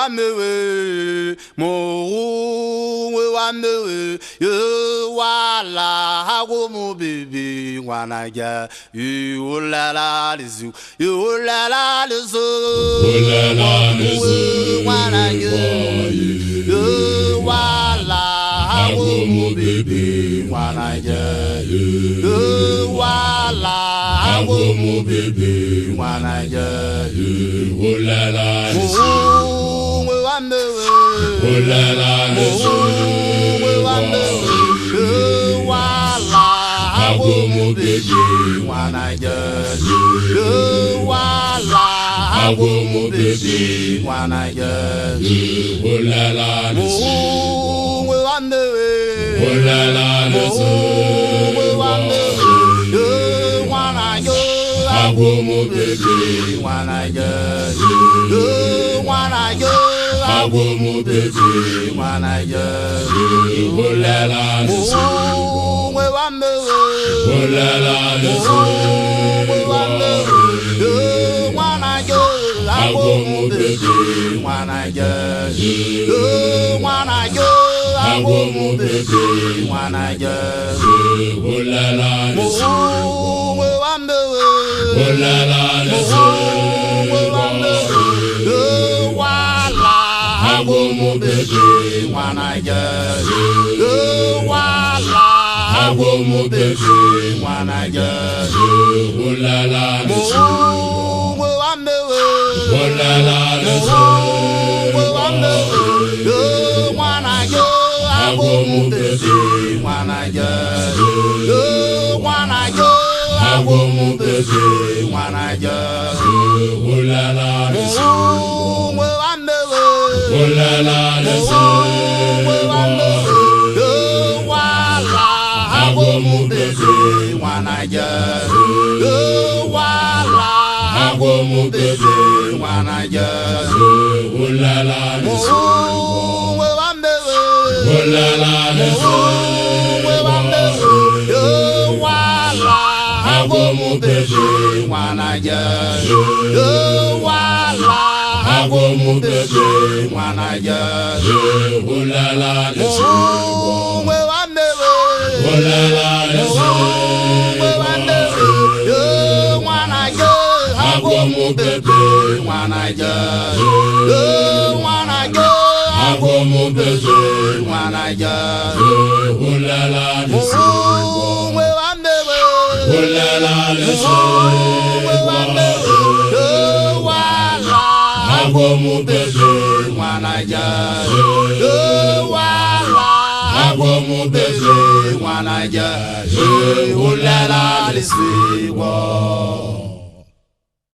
wamewe mo wamewe yo wala hago mo baby wanaja yo la la lezu yo la la lezu wanaja yo wala hago mo baby wanaja yo wala hago mo baby wanaja yo la la lezu oh la la wala hago mo baby wanaja wala hago mo baby wanaja oh la la hago mo baby wanaja hago mo baby wanaja oh la la oh la la hago mo baby wanaja hago mo baby wanaja oh la la oh la la hago mo baby wanaja wala hago mo baby wanaja oh la la oh la la hago mo baby wanaja hago mo baby wanaja oh la la oh la la wala hago mo baby wanaja wala hago mo baby wanaja oh la la oh la la wala hago mo baby wanaja wala hago mo baby wanaja oh la la oh la la hago mo baby wanaja hago mo baby wanaja oh la la oh la la hago mo baby wanaja wala hago mo baby wanaja oh la la